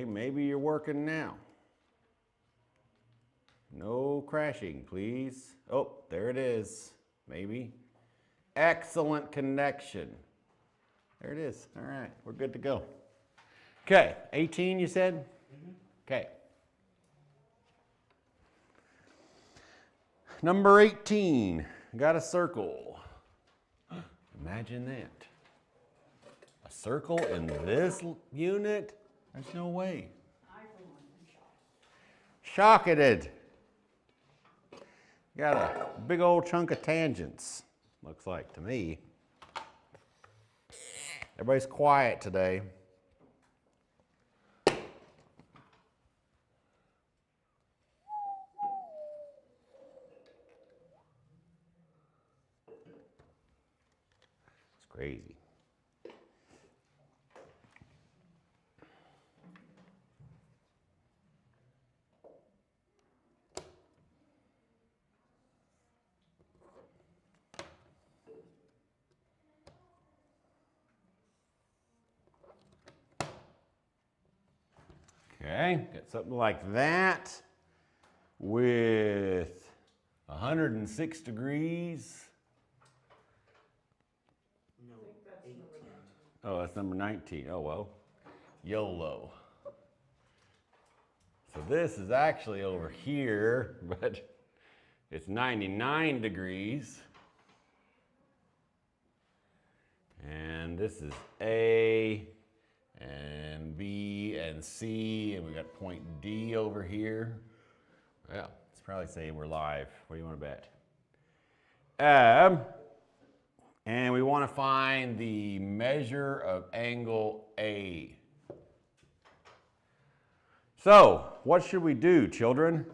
Okay, maybe you're working now. No crashing, please. Oh, there it is. Maybe. Excellent connection. There it is. All right, we're good to go. Okay, 18 you said? Okay. Number 18, got a circle. Imagine that. A circle in this unit? There's no way. Shocketed. Got a big old chunk of tangents, looks like to me. Everybody's quiet today. It's crazy. Okay, got something like that with 106 degrees. No, 18. Oh, that's number 19. Oh, well, YOLO. So this is actually over here, but it's 99 degrees. And this is A and B and C, and we got point D over here. Yeah, it's probably saying we're live. What do you want to bet? And we want to find the measure of angle A. So, what should we do, children?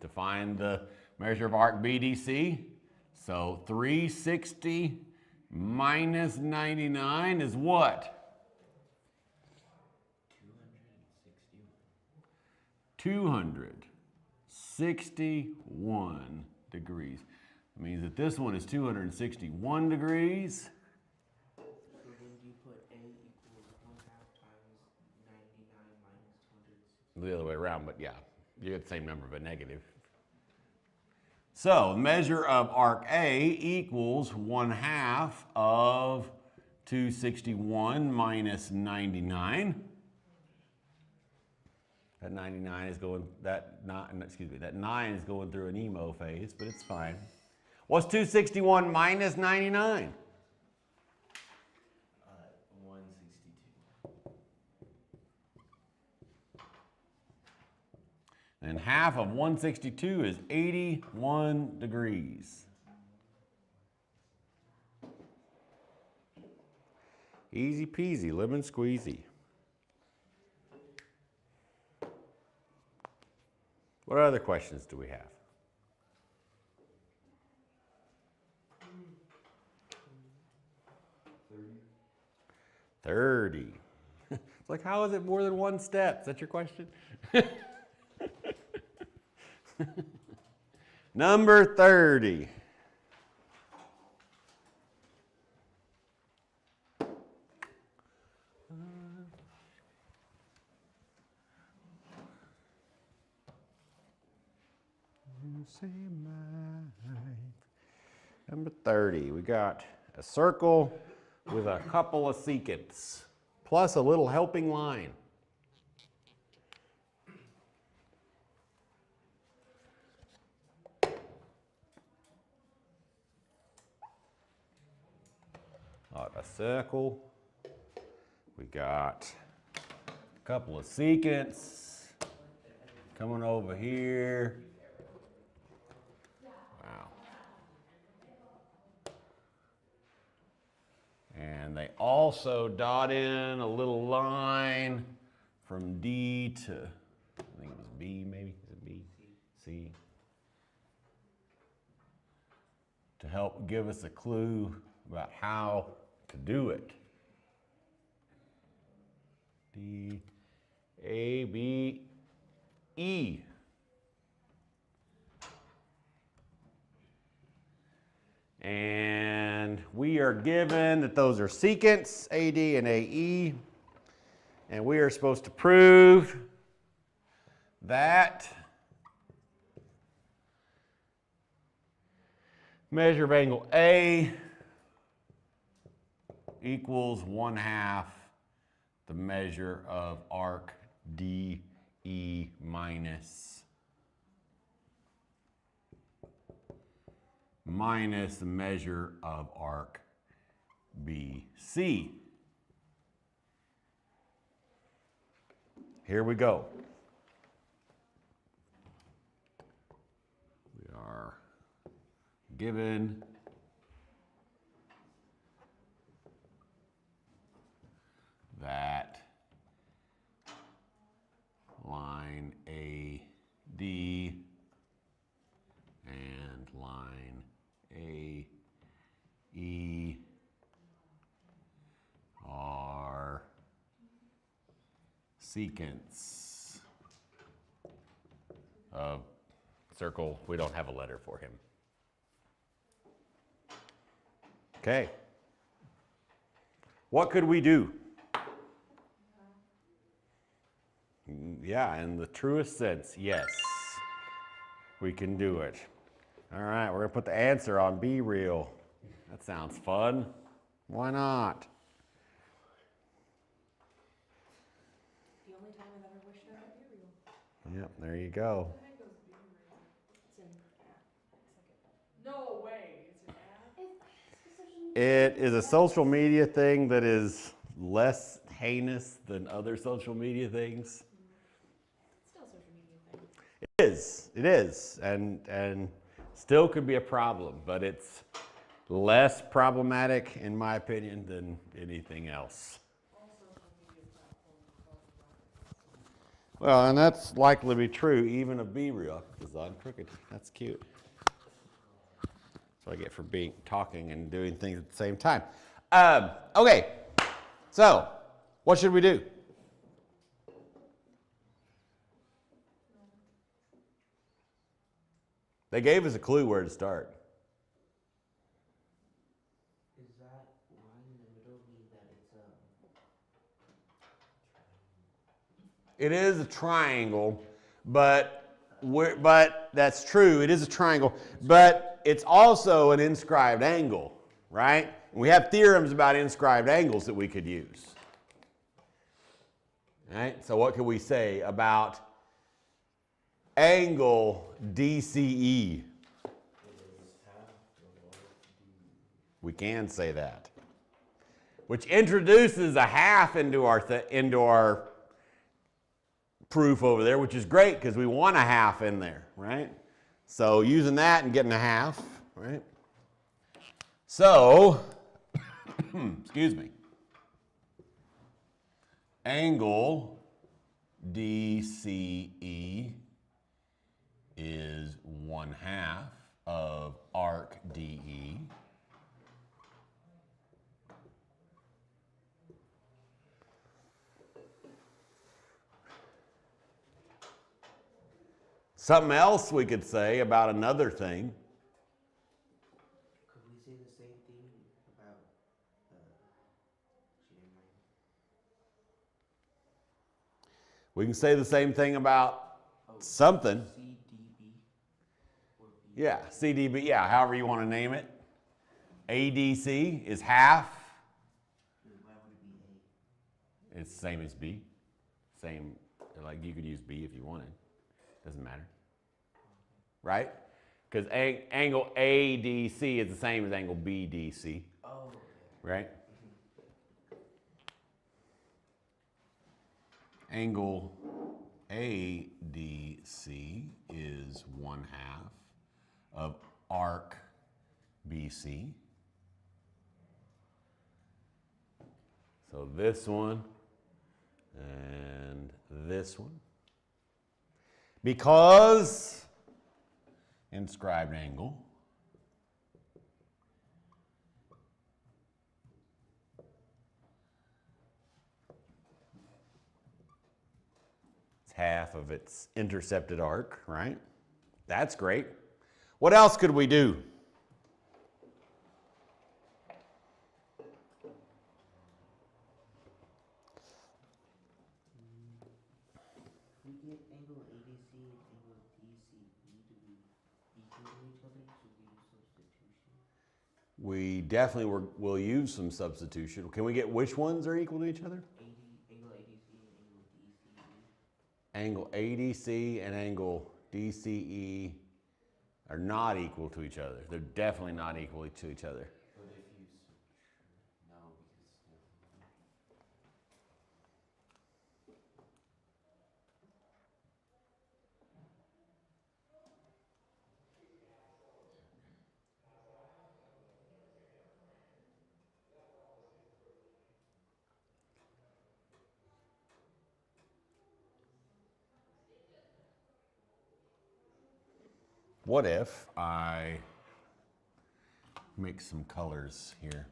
To find the measure of arc BDC. So 360 minus 99 is what? 261 degrees. It means that this one is 261 degrees. So then you put A equals 1/2 times 99 minus 260. The other way around, but yeah, you get the same number but negative. So measure of arc A equals 1/2 of 261 minus 99. That 99 is going, that 9 is going through an emo phase, but it's fine. What's 261 minus 99? 162. And half of 162 is 81 degrees. Easy peasy, lemon squeezy. What other questions do we have? 30. It's like, how is it more than one step? Is that your question? Number 30. Number 30, we got a circle with a couple of secants, plus a little helping line. A circle, we got a couple of secants coming over here. Wow. And they also dot in a little line from D to, I think it was B maybe, is it B? C. To help give us a clue about how to do it. D, A, B, E. And we are given that those are secants, AD and AE. And we are supposed to prove that measure of angle A equals 1/2 the measure of arc DE minus the measure of arc BC. Here we go. We are given that line AD and line AE are secants of circle. We don't have a letter for him. Okay. What could we do? Yeah, in the truest sense, yes. We can do it. All right, we're going to put the answer on Be Real. That sounds fun. Why not? The only time I've ever wished I had Be Real. Yep, there you go. It's in app. No way. It's an app. It is a social media thing that is less heinous than other social media things. It's still a social media thing. It is, and still could be a problem, but it's less problematic, in my opinion, than anything else. Well, and that's likely to be true even of Be Real, because I'm crooked. That's cute. That's what I get for talking and doing things at the same time. Okay, so what should we do? They gave us a clue where to start. Is that line in the middle mean that it's It is a triangle, but that's true. It is a triangle, but it's also an inscribed angle, right? We have theorems about inscribed angles that we could use. Right? So what can we say about angle DCE? We can say that, which introduces a half into our proof over there, which is great because we want a half in there, right? So using that and getting a half, right? So, excuse me, angle DCE is 1/2 of arc DE. Something else we could say about another thing. Could we say the same thing about We can say the same thing about something. CDB or B? Yeah, CDB, yeah, however you want to name it. ADC is half. Why would it be A? It's the same as B. Same, like you could use B if you wanted. Doesn't matter. Right? Because angle ADC is the same as angle BDC. Oh, okay. Right? Angle ADC is 1/2 of arc BC. So this one and this one. Because inscribed angle it's half of its intercepted arc, right? That's great. What else could we do? We definitely will use some substitution. Can we get which ones are equal to each other? Angle ADC Angle ADC and angle DCE. and angle DCE are not equal to each other. They're definitely not equal to each other. But if you no, because What if I mix some colors here?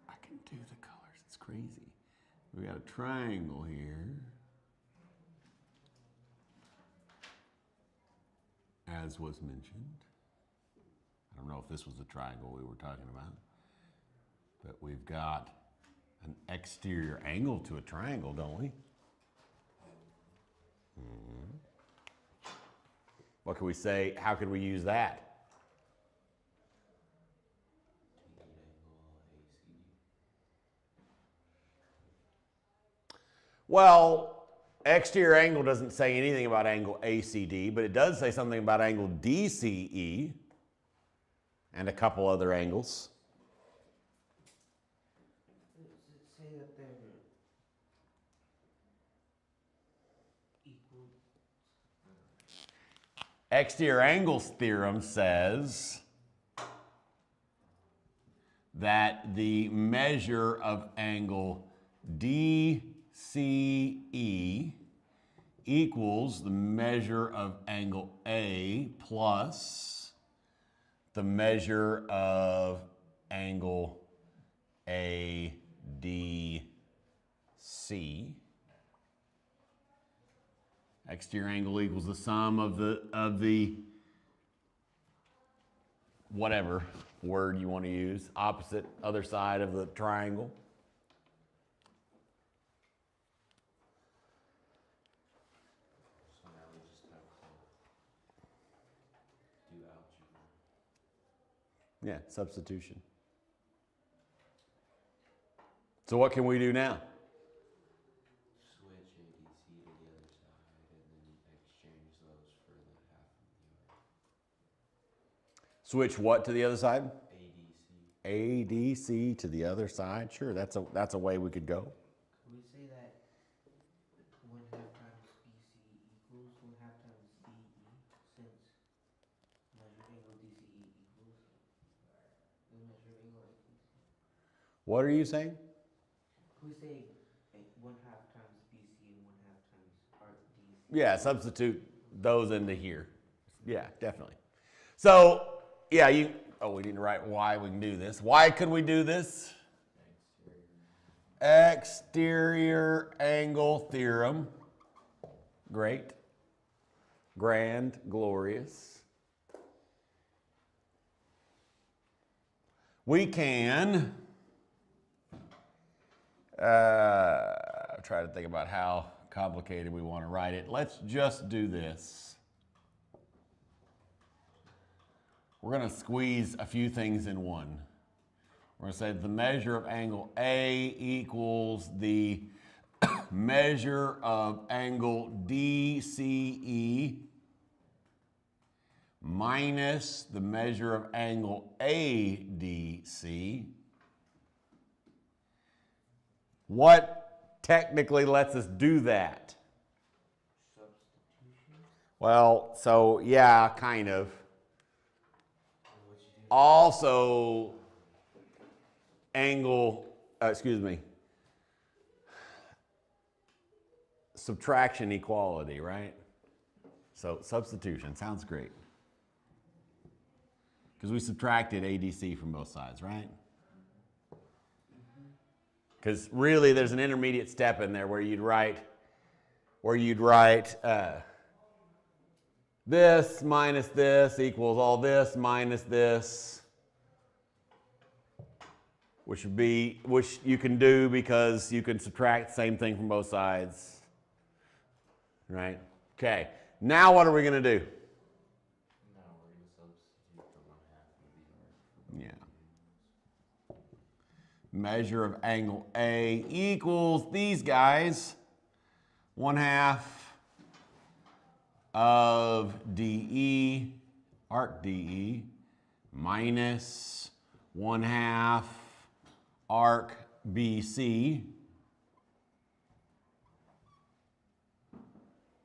I can do the colors. It's crazy. We got a triangle here. As was mentioned. I don't know if this was the triangle we were talking about. But we've got an exterior angle to a triangle, don't we? What can we say? How can we use that? Well, exterior angle doesn't say anything about angle ACD, but it does say something about angle DCE and a couple other angles. Does it say that they're equal? Exterior angles theorem says that the measure of angle DCE equals the measure of angle A plus the measure of angle ADC. Exterior angle equals the sum of the whatever word you want to use, opposite, other side of the triangle. So now we just have to do algebra. Yeah, substitution. So what can we do now? Switch ADC to the other side and then exchange those for the half of the other. Switch what to the other side? ADC. ADC to the other side. Sure, that's a way we could go. Could we say that 1/2 times BC equals 1/2 times DE since measure angle DCE equals the measure angle ADC? What are you saying? Could we say 1/2 times BC and 1/2 times RDC? Yeah, substitute those into here. Yeah, definitely. So, yeah, we need to write why we can do this. Why could we do this? Exterior angle theorem. Great. Grand, glorious. We can try to think about how complicated we want to write it. Let's just do this. We're going to squeeze a few things in one. We're going to say the measure of angle A equals the measure of angle DCE minus the measure of angle ADC. What technically lets us do that? Substitution? Well, so yeah, kind of. And what you do? Also, subtraction equality, right? So substitution, sounds great. Because we subtracted ADC from both sides, right? Because really there's an intermediate step in there where you'd write this minus this equals all this minus this, which you can do because you can subtract the same thing from both sides, right? Okay, now what are we going to do? Now we're going to measure of angle A equals these guys, 1/2 of DE, arc DE, minus 1/2 arc BC.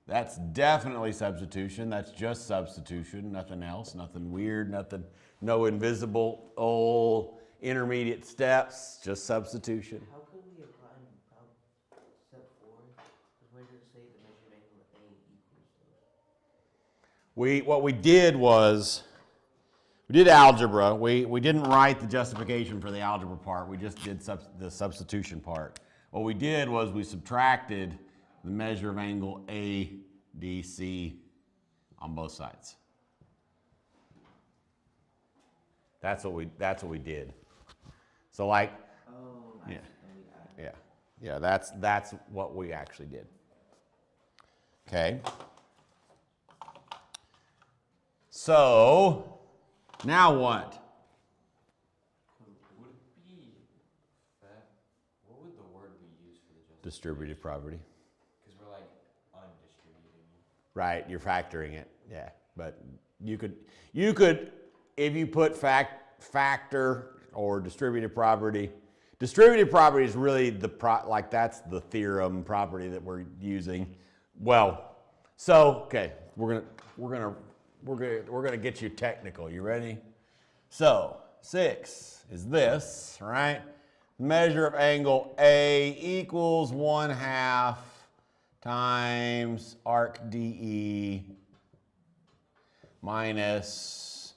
That's definitely substitution. That's just substitution, nothing else, nothing weird, nothing, no invisible old intermediate steps, just substitution. How could we apply step 4? Because where does it say the measured angle A equals those? What we did was, we did algebra. We didn't write the justification for the algebra part. We just did the substitution part. What we did was we subtracted the measure of angle ADC on both sides. That's what we did. So like, Oh, yeah, that's what we actually did. Okay. So now what? Would it be that? What would the word we use for the justification? Distributive property. Because we're like undistributing. Right, you're factoring it, yeah. But you could, if you put factor or distributive property is really that's the theorem property that we're using. Well, so okay, we're gonna get you technical. You ready? So 6 is this, right? Measure of angle A equals 1/2 times arc DE minus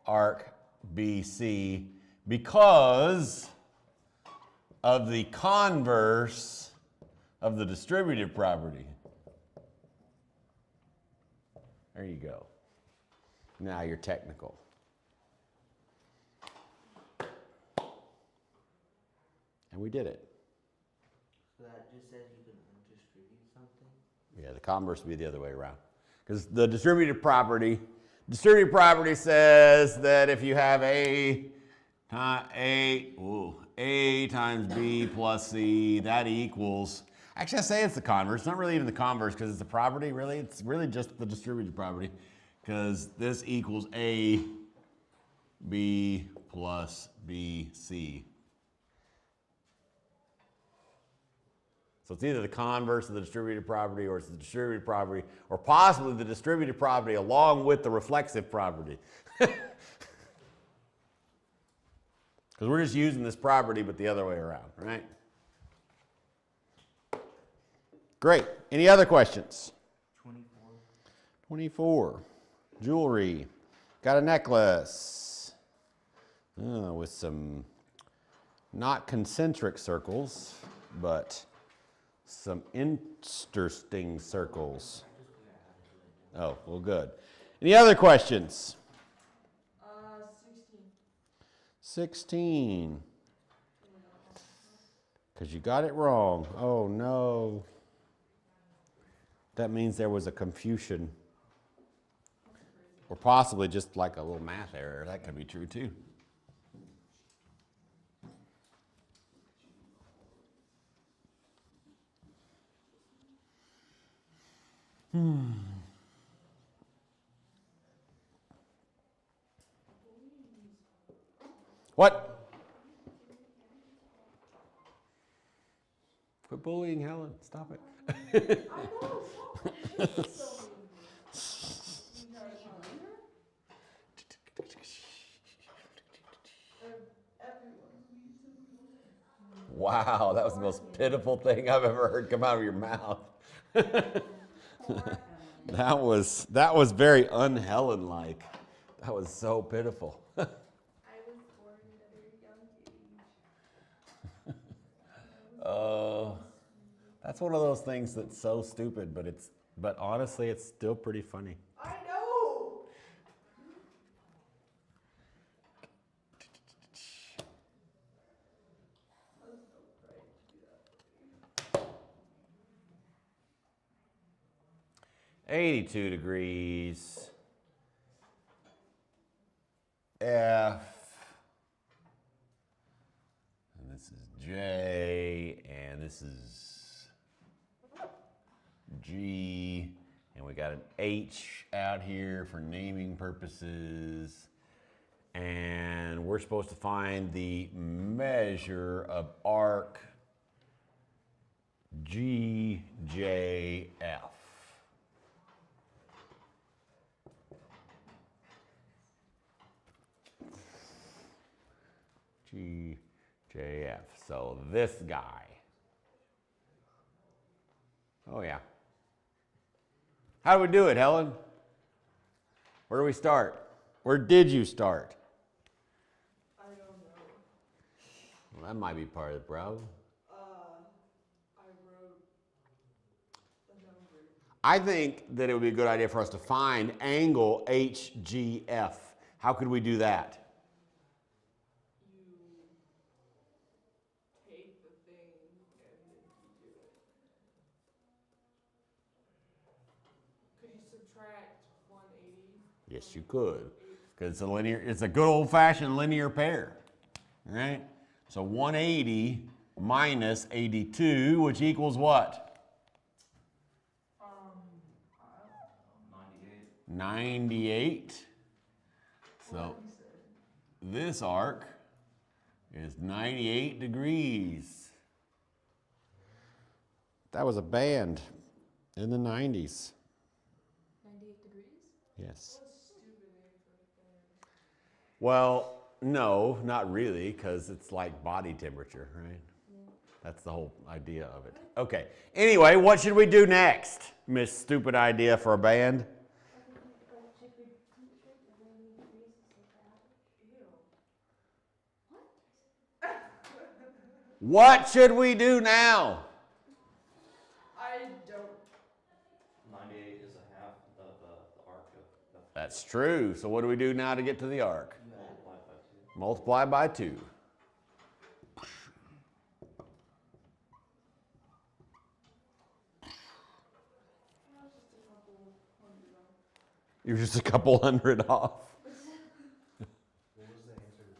arc BC because of the converse of the distributive property. There you go. Now you're technical. And we did it. So that just says you can undistribute something? Yeah, the converse would be the other way around. Because the distributive property says that if you have A times B plus C, that equals, actually I say it's the converse, it's not really even the converse because it's a property, really, it's really just the distributive property because this equals A, B plus B, C. So it's either the converse of the distributive property or it's the distributive property or possibly the distributive property along with the reflexive property. Because we're just using this property but the other way around, right? Great. Any other questions? 24. 24. Jewelry. Got a necklace with some not concentric circles, but some interesting circles. Oh, well, good. Any other questions? 16. Because you got it wrong. Oh, no. That means there was a confusion. Or possibly just like a little math error. That could be true, too. What? Quit bullying Helen. Stop it. Wow, that was the most pitiful thing I've ever heard come out of your mouth. That was very un-Helen-like. That was so pitiful. I was born at a very young age. Oh, that's one of those things that's so stupid, but honestly, it's still pretty funny. I know! 82 degrees. F. And this is J, and this is G, and we got an H out here for naming purposes. And we're supposed to find the measure of arc GJF. GJF. So this guy. Oh yeah. How do we do it, Helen? Where do we start? Where did you start? I don't know. Well, that might be part of the problem. I wrote a number. I think that it would be a good idea for us to find angle HGF. How could we do that? You take the thing and then you do it. Could you subtract 180? Yes, you could. Because it's a good old-fashioned linear pair. Right? So 180 minus 82, which equals what? 98. So this arc is 98 degrees. That was a band in the 90s. 98 degrees? Yes. What a stupid name for a thing. Well, no, not really, because it's like body temperature, right? That's the whole idea of it. Okay. Anyway, what should we do next, Miss Stupid Idea for a band? What should we do now? I don't. 98 is a half of the arc of That's true. So what do we do now to get to the arc? multiplied by 2. Multiply by 2. You're just a couple hundred off. What was the answer to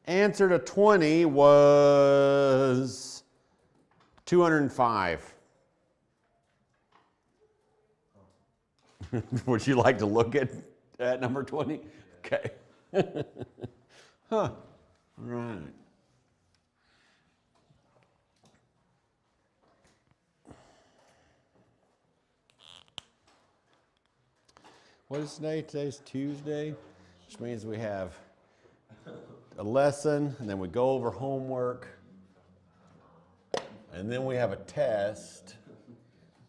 20? Answer to 20 was 205. Would you like to look at number 20? Okay. Huh. All right. What is today? Today's Tuesday, which means we have a lesson, and then we go over homework, and then we have a test.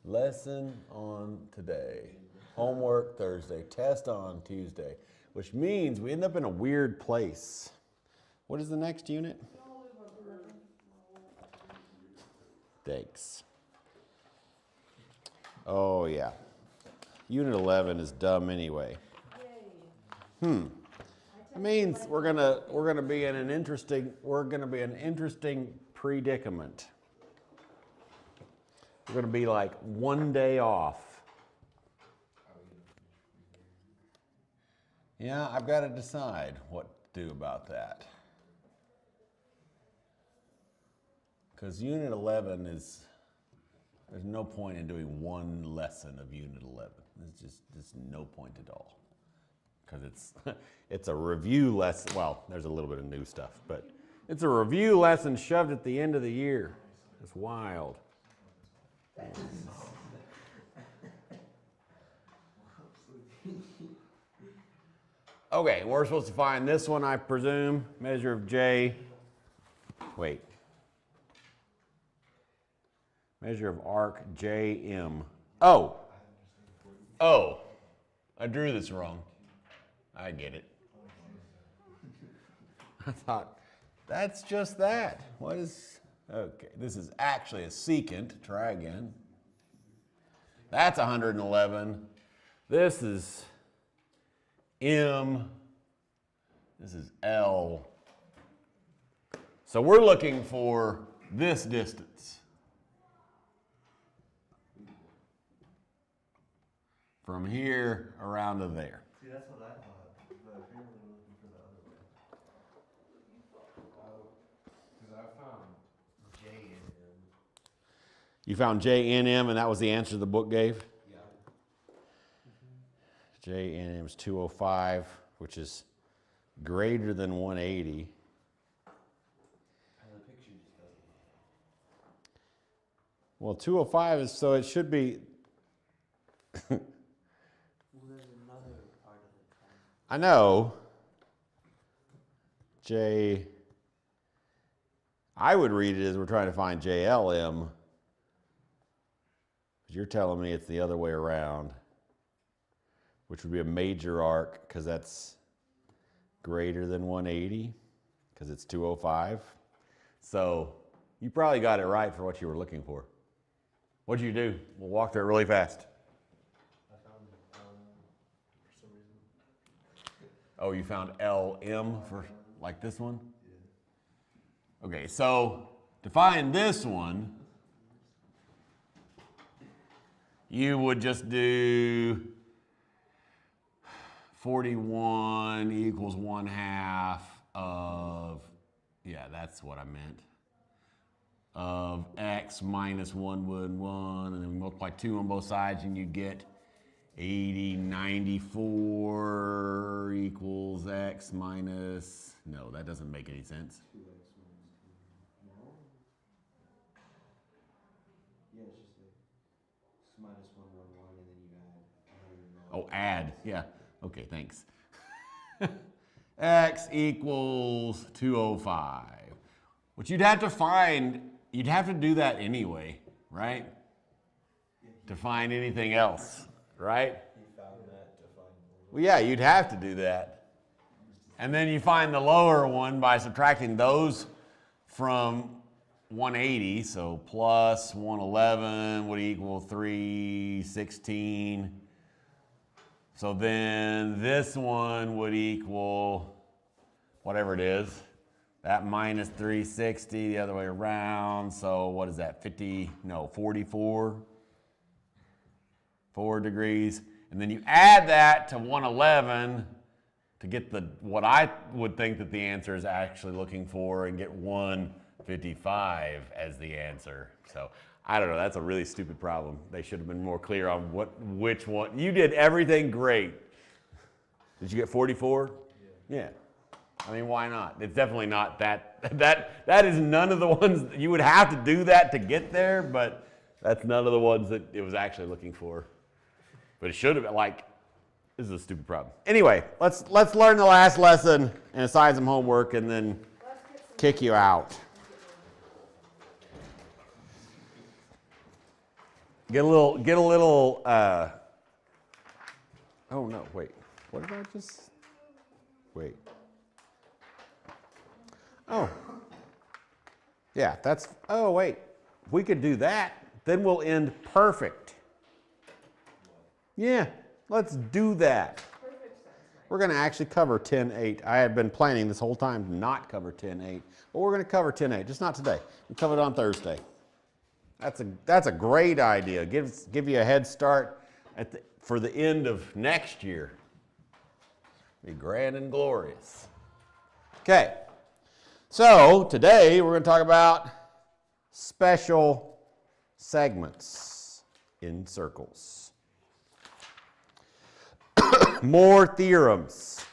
Lesson on today, homework Thursday, test on Tuesday, which means we end up in a weird place. What is the next unit? Thanks. Oh yeah. Unit 11 is dumb anyway. It means we're gonna be in an interesting predicament. We're gonna be like one day off. Yeah, I've got to decide what to do about that. Because Unit 11 is, there's no point in doing one lesson of Unit 11. There's no point at all. Because it's a review lesson. Well, there's a little bit of new stuff, but it's a review lesson shoved at the end of the year. It's wild. Okay, we're supposed to find this one, I presume. Measure of J. Wait. Measure of arc JM. Oh. Oh. I drew this wrong. I get it. I thought, that's just that. What is, okay, this is actually a secant. Try again. That's 111. This is M. This is L. So we're looking for this distance. From here around to there. See, that's what I thought, but apparently we're looking for the other way. Because I found You found JNM, and that was the answer the book gave? Yeah. JNM is 205, which is greater than 180. The picture just doesn't. Well, 205 is, so it should be, Well, there's another part of it. I know. I would read it as we're trying to find JLM. But you're telling me it's the other way around, which would be a major arc because that's greater than 180 because it's 205. So you probably got it right for what you were looking for. What'd you do? We'll walk through it really fast. I found for some reason. Oh, you found LM for like this one? Okay, so to find this one, you would just do 41 equals 1/2 of, yeah, that's what I meant, of x minus 1, and then we multiply 2 on both sides, and you get 94 equals x minus, no, that doesn't make any sense. 2x minus 2. No? Yeah, it's just like it's minus 1, and then you add 109. Oh, add, yeah, okay, thanks. X equals 205. What you'd have to find, you'd have to do that anyway, right? To find anything else, right? He found that to find. Well, yeah, you'd have to do that. And then you find the lower one by subtracting those from 180. So plus 111 would equal 316. So then this one would equal whatever it is. That minus 360 the other way around. So what is that? 44? 4 degrees. And then you add that to 111 to get what I would think that the answer is actually looking for, and get 155 as the answer. So I don't know, that's a really stupid problem. They should have been more clear on which one. You did everything great. Did you get 44? Yeah. I mean, why not? It's definitely not that is none of the ones, you would have to do that to get there, but that's none of the ones that it was actually looking for. But it should have been, like, this is a stupid problem. Anyway, let's learn the last lesson and assign some homework and then kick you out. Get a little, oh no, wait. What did I just, wait. Oh. Yeah, oh wait. We could do that, then we'll end perfect. Yeah, let's do that. We're going to actually cover 10.8. I had been planning this whole time to not cover 10.8, but we're going to cover 10.8, just not today. We'll cover it on Thursday. That's a great idea. Give you a head start for the end of next year. Be grand and glorious. Okay, so today we're going to talk about special segments in circles. More theorems.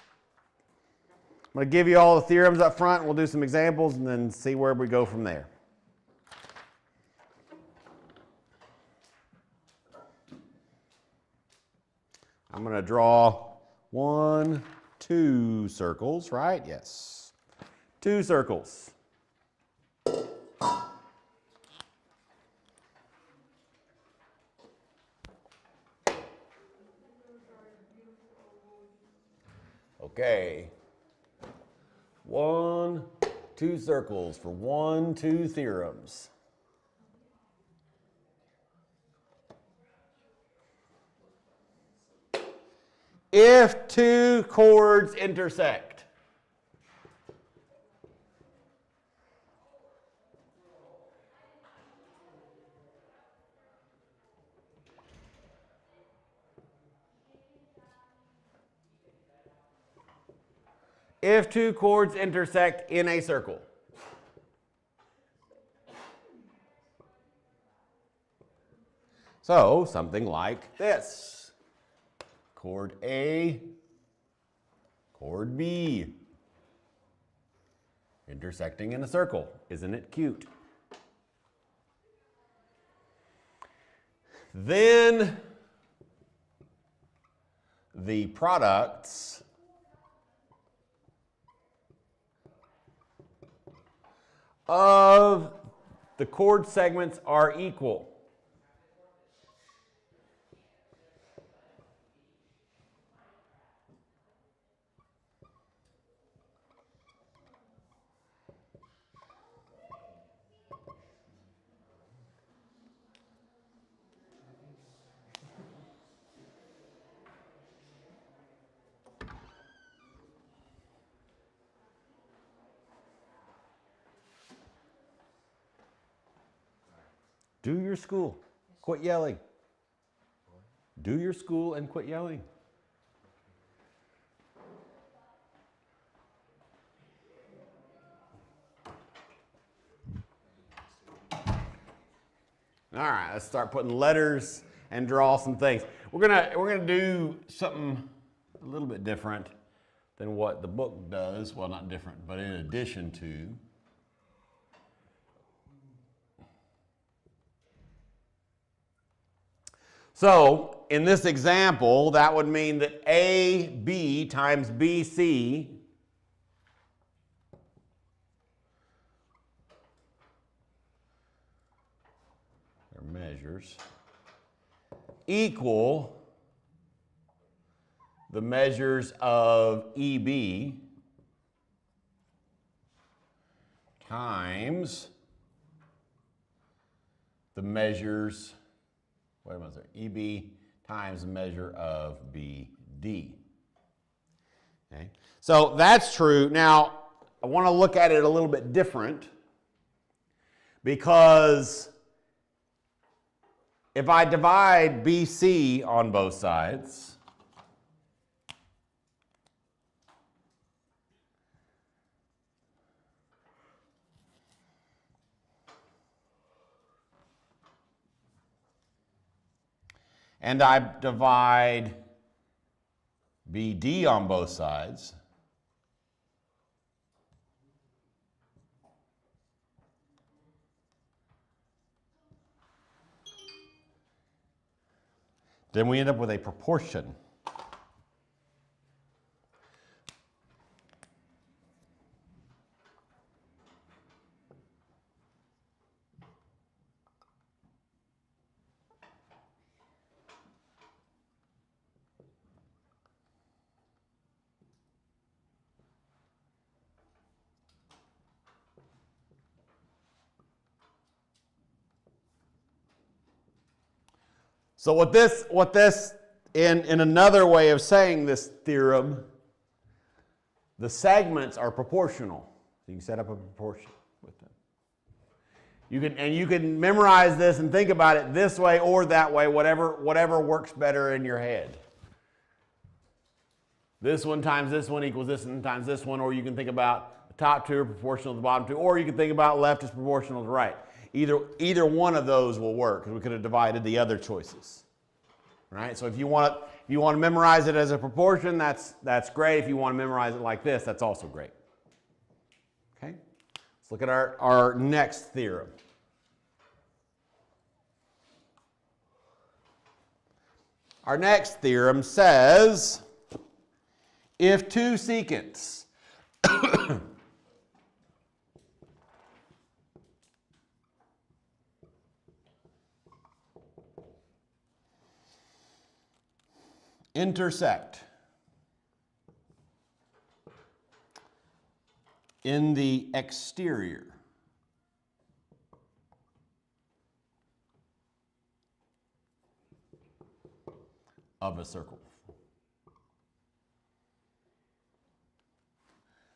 I'm going to give you all the theorems up front. We'll do some examples and then see where we go from there. I'm going to draw 1, 2 circles, right? Yes. 2 circles. Okay. 1, 2 circles for 1, 2 theorems. If 2 chords intersect. If 2 chords intersect in a circle. So something like this. Chord A, chord B, intersecting in a circle. Isn't it cute? Then the products of the chord segments are equal. Do your school. Quit yelling. Do your school and quit yelling. All right, let's start putting letters and draw some things. We're gonna do something a little bit different than what the book does. Well, not different, but in addition to. So in this example, that would mean that AB times BC their measures equal the measures of EB times the measures, what was it? EB times the measure of BD. Okay, so that's true. Now, I want to look at it a little bit different because if I divide BC on both sides, and I divide BD on both sides, then we end up with a proportion. So what this in another way of saying this theorem, the segments are proportional. So you can set up a proportion with them. You can memorize this and think about it this way or that way, whatever works better in your head. This one times this one equals this one times this one, or you can think about the top two are proportional to the bottom two, or you can think about left is proportional to right. Either one of those will work, because we could have divided the other choices. Right? So if you want to memorize it as a proportion, that's great. If you want to memorize it like this, that's also great. Okay? Let's look at our next theorem. Our next theorem says, if two secants intersect in the exterior of a circle.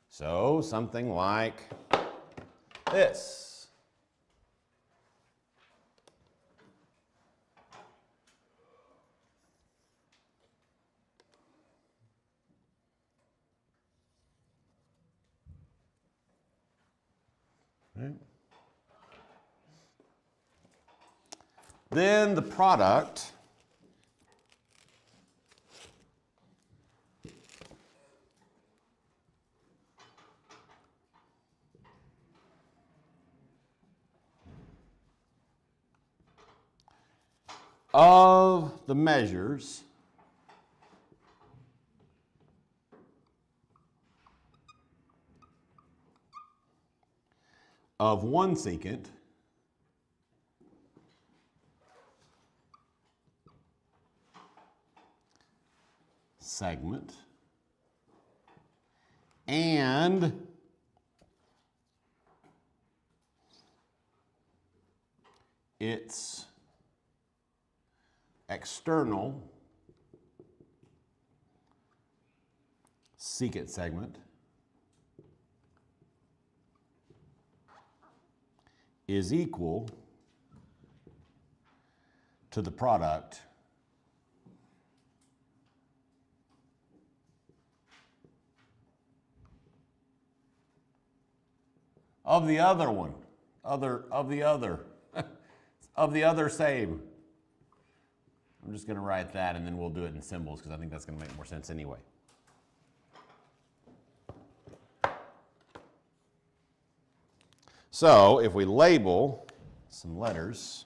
So something like this. Right. then the product of the measures of one secant segment and its external secant segment is equal to the product of the other one, of the other same. I'm just going to write that and then we'll do it in symbols because I think that's going to make more sense anyway. So if we label some letters,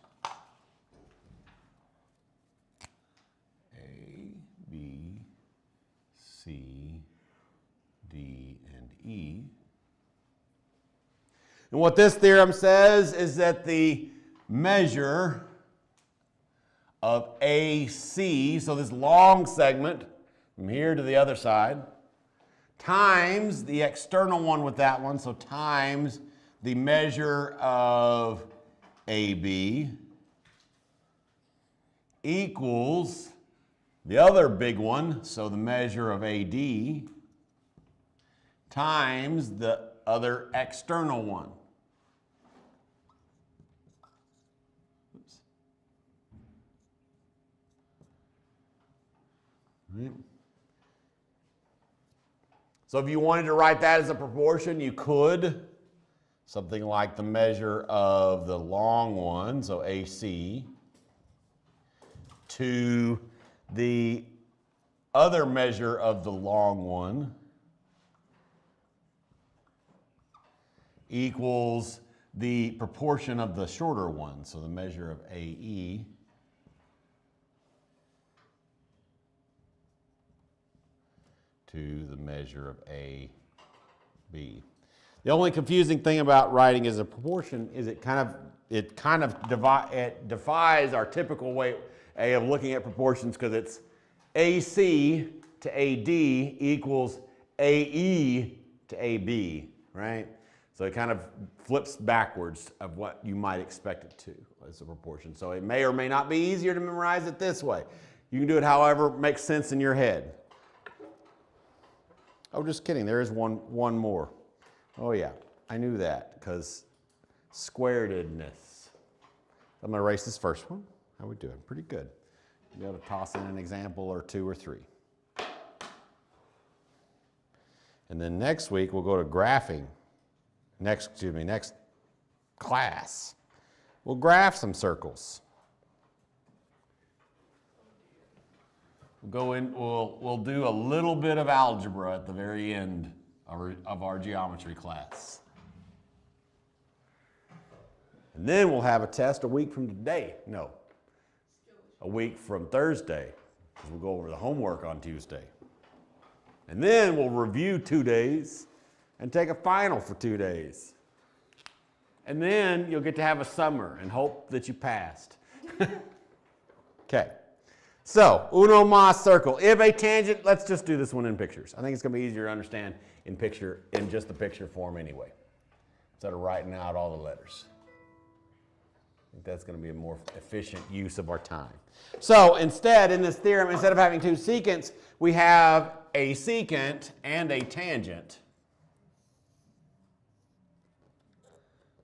A, B, C, D, and E. And what this theorem says is that the measure of AC, so this long segment from here to the other side, times the external one with that one, so times the measure of AB equals the other big one, so the measure of AD, times the other external one. Oops. Right. So if you wanted to write that as a proportion, you could. Something like the measure of the long one, so AC, to the other measure of the long one equals the proportion of the shorter one, so the measure of AE to the measure of AB. The only confusing thing about writing as a proportion is it defies our typical way of looking at proportions because it's AC to AD equals AE to AB, right? So it kind of flips backwards of what you might expect it to as a proportion. So it may or may not be easier to memorize it this way. You can do it however makes sense in your head. Oh, just kidding, there is one more. Oh yeah, I knew that because squaredness. I'm going to erase this first one. How are we doing? Pretty good. You got to toss in an example or two or three. And then next week we'll go to graphing. Next class. We'll graph some circles. We'll do a little bit of algebra at the very end of our geometry class. And then we'll have a test a week from today. No, a week from Thursday, because we'll go over the homework on Tuesday. And then we'll review 2 days and take a final for 2 days. And then you'll get to have a summer and hope that you passed. Okay. So, uno mas circle. If a tangent, let's just do this one in pictures. I think it's going to be easier to understand in just the picture form anyway, instead of writing out all the letters. I think that's going to be a more efficient use of our time. So instead, in this theorem, instead of having two secants, we have a secant and a tangent.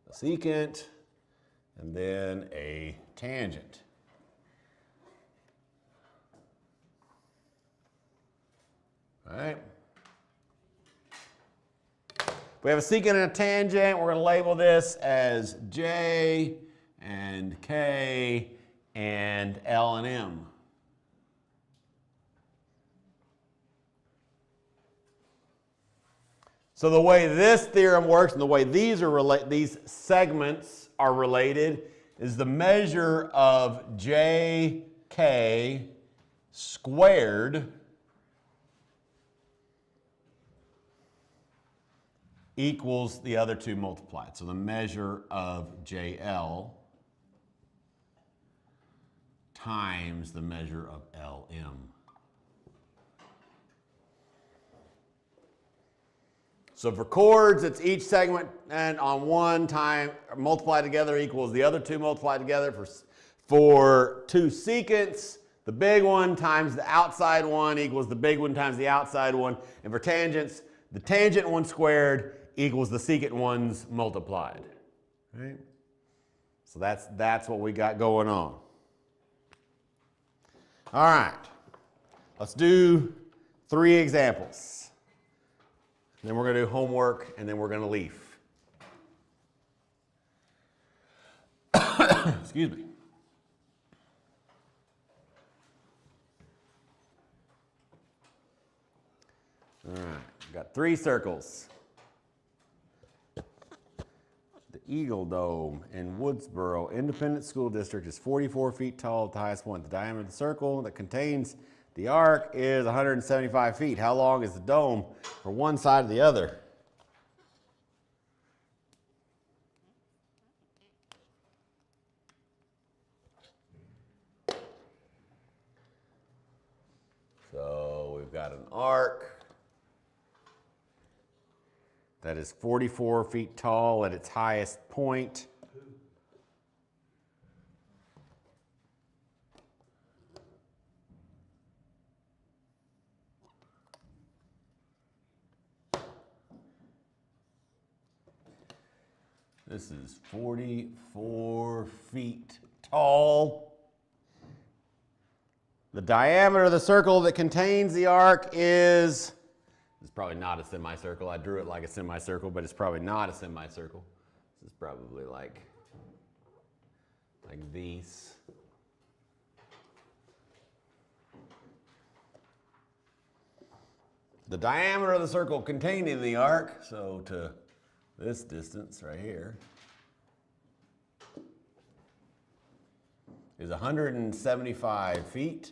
A secant and then a tangent. All right. We have a secant and a tangent. We're going to label this as J and K and L and M. So the way this theorem works and the way these segments are related is the measure of JK squared equals the other two multiplied. So the measure of JL times the measure of LM. So for chords, it's each segment and on one time multiplied together equals the other two multiplied together. For two secants, the big one times the outside one equals the big one times the outside one. And for tangents, the tangent one squared equals the secant ones multiplied. Right? So that's what we got going on. All right, let's do 3 examples. Then we're going to do homework, and then we're going to leave. Excuse me. All right, we've got 3 circles. The Eagle Dome in Woodsboro Independent School District is 44 feet tall at the highest point. The diameter of the circle that contains the arc is 175 feet. How long is the dome for one side or the other? So we've got an arc that is 44 feet tall at its highest point. This is 44 feet tall. The diameter of the circle that contains the arc is, it's probably not a semicircle. I drew it like a semicircle, but it's probably not a semicircle. This is probably like these. The diameter of the circle containing the arc, so to this distance right here, is 175 feet.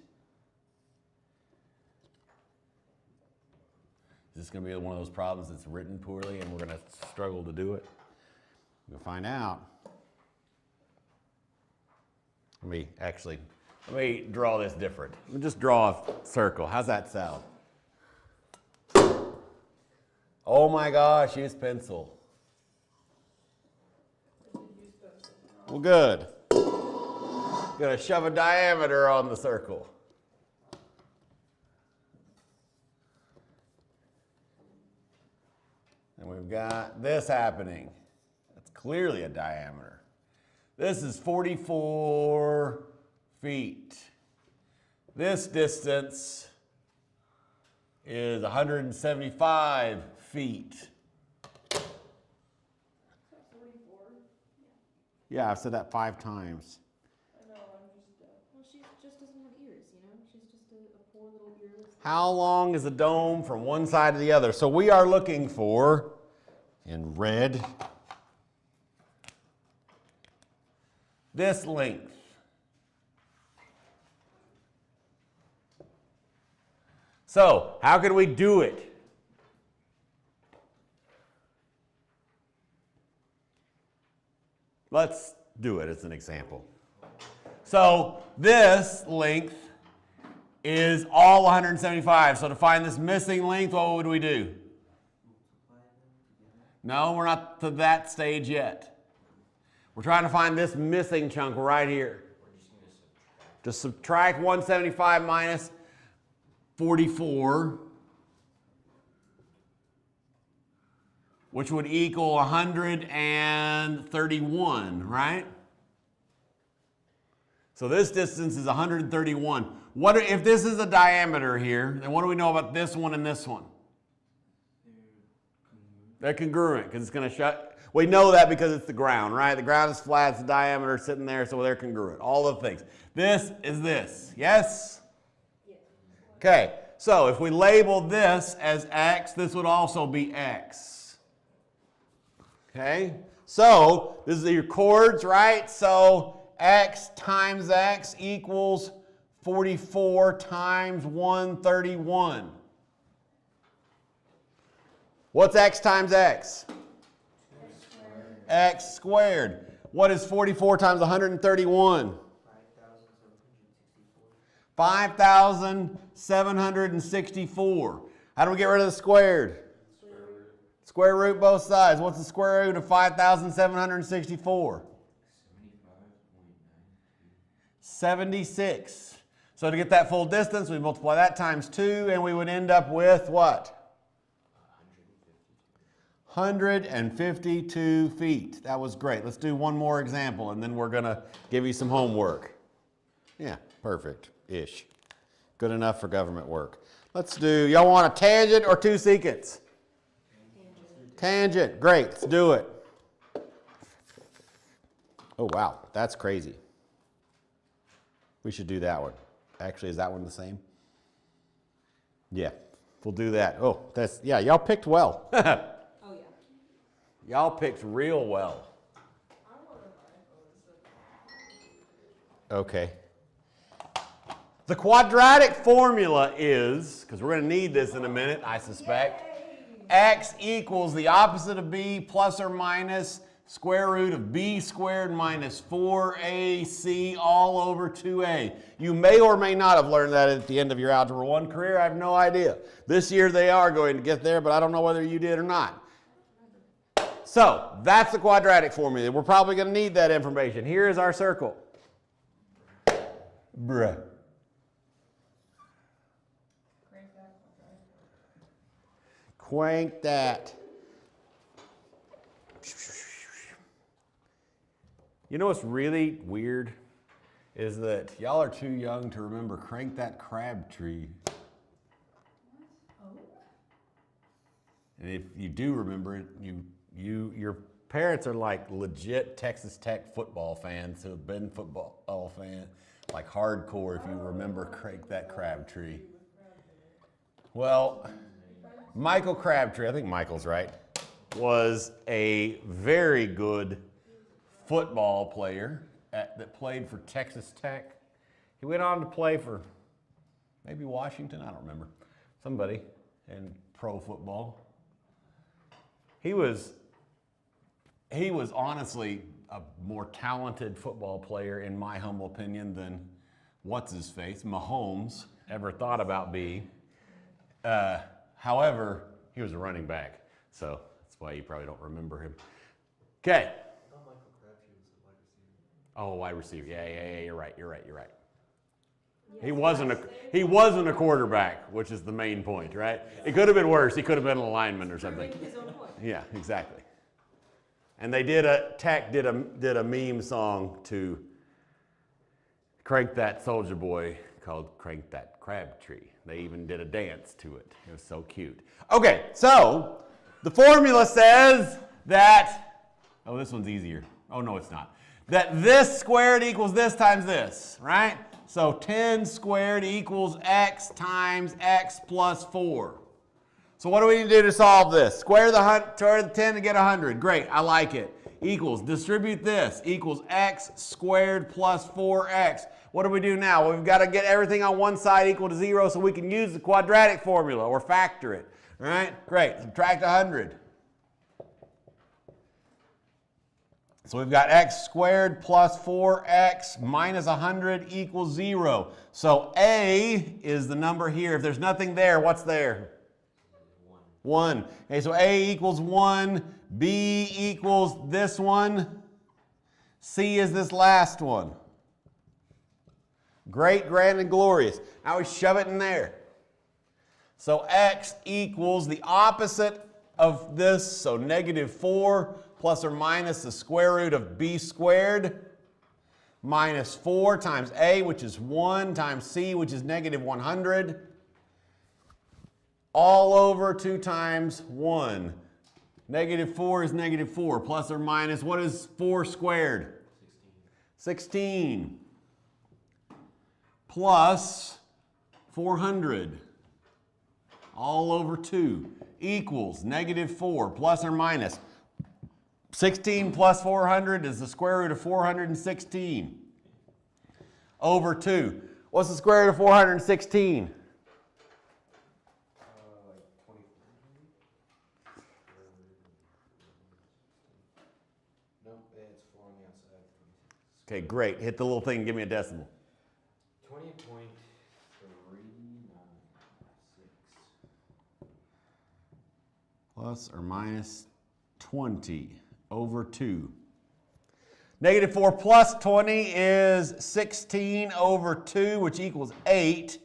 Is this going to be one of those problems that's written poorly and we're going to struggle to do it? We'll find out. Let me draw this different. Let me just draw a circle. How's that sound? Oh my gosh, use pencil. Well, good. Gonna shove a diameter on the circle. And we've got this happening. That's clearly a diameter. This is 44 feet. This distance is 175 feet. Yeah, I've said that 5 times. I know, I'm just, Well, she just doesn't have ears, you know? She's just a poor little earless. How long is a dome from one side to the other? So we are looking for, in red, this length. So, how can we do it? Let's do it as an example. So, this length is all 175. So, to find this missing length, what would we do? No, we're not to that stage yet. We're trying to find this missing chunk right here. Just subtract 175 minus 44, which would equal 131, right? So this distance is 131. If this is a diameter here, then what do we know about this one and this one? They're congruent because it's going to shut. We know that because it's the ground, right? The ground is flat, it's the diameter sitting there, so they're congruent. All the things. This is this, yes? Okay, so if we label this as x, this would also be x. Okay, so this is your chords, right? So x times x equals 44 times 131. What's x times x? X squared. What is 44 times 131? 5,764. How do we get rid of the squared? Square root both sides. What's the square root of 5,764? 76. So to get that full distance, we multiply that times 2, and we would end up with what? 152 feet. That was great. Let's do one more example, and then we're going to give you some homework. Yeah, perfect-ish. Good enough for government work. Let's do, y'all want a tangent or 2 secants? Tangent. Great, let's do it. Oh, wow, that's crazy. We should do that one. Actually, is that one the same? Yeah, we'll do that. Oh, that's, yeah, y'all picked well. Oh, yeah. Y'all picked real well. Okay. The quadratic formula is, because we're going to need this in a minute, I suspect, x equals the opposite of b plus or minus square root of b squared minus 4ac all over 2a. You may or may not have learned that at the end of your Algebra 1 career. I have no idea. This year they are going to get there, but I don't know whether you did or not. So that's the quadratic formula. We're probably going to need that information. Here is our circle. Bruh. Crank that. You know what's really weird is that y'all are too young to remember Crank That Crabtree. And if you do remember it, your parents are like legit Texas Tech football fans who have been football fans, like hardcore if you remember Crank That Crabtree. Well, Michael Crabtree, I think Michael's right, was a very good football player that played for Texas Tech. He went on to play for maybe Washington, I don't remember, somebody in pro football. He was honestly a more talented football player, in my humble opinion, than what's-his-face, Mahomes, ever thought about being. However, he was a running back, so that's why you probably don't remember him. Okay. Oh, wide receiver. Yeah, you're right. He wasn't a quarterback, which is the main point, right? It could have been worse. He could have been a lineman or something. His own point. Yeah, exactly. And they Tech did a meme song to Crank That Soldier Boy called Crank That Crabtree. They even did a dance to it. It was so cute. Okay, so the formula says that, oh, this one's easier. Oh, no, it's not. That this squared equals this times this, right? So 10 squared equals x times x plus 4. So what do we need to do to solve this? Square the 10 to get 100. Great, I like it. Equals, distribute this, equals x squared plus 4x. What do we do now? Well, we've got to get everything on one side equal to 0 so we can use the quadratic formula or factor it. All right, great. Subtract 100. So we've got x squared plus 4x minus 100 equals 0. So a is the number here. If there's nothing there, what's there? 1. Okay, so a equals 1, b equals this one, c is this last one. Great, grand, and glorious. Now we shove it in there. So x equals the opposite of this, so negative 4 plus or minus the square root of b squared minus 4 times a, which is 1, times c, which is negative 100, all over 2 times 1. Negative 4 is negative 4. Plus or minus, what is 4 squared? 16. Plus 400. All over 2 equals negative 4 plus or minus. 16 plus 400 is the square root of 416 over 2. What's the square root of 416? Like 24. Nope, it's 4 on the outside. Okay, great. Hit the little thing and give me a decimal. 20.396. Plus or minus 20 over 2. Negative 4 plus 20 is 16 over 2, which equals 8.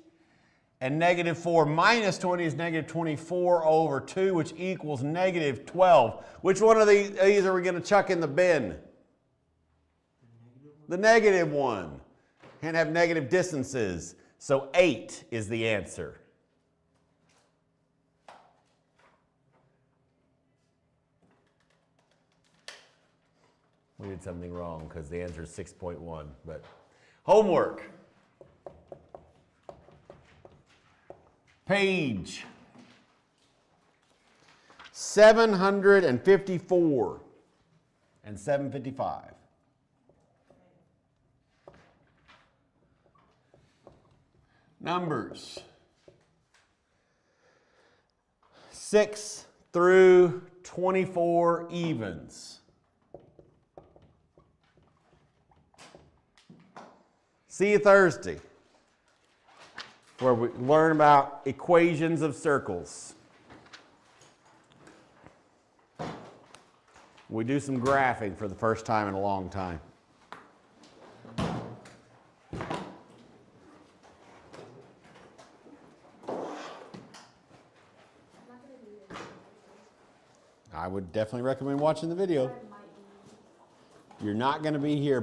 And negative 4 minus 20 is negative 24 over 2, which equals negative 12. Which one of these are we going to chuck in the bin? The negative one. Can't have negative distances. So 8 is the answer. We did something wrong because the answer is 6.1, but homework. Page 754 and 755. Numbers 6 through 24 evens. See you Thursday, where we learn about equations of circles. We do some graphing for the first time in a long time. I would definitely recommend watching the video. You're not going to be here.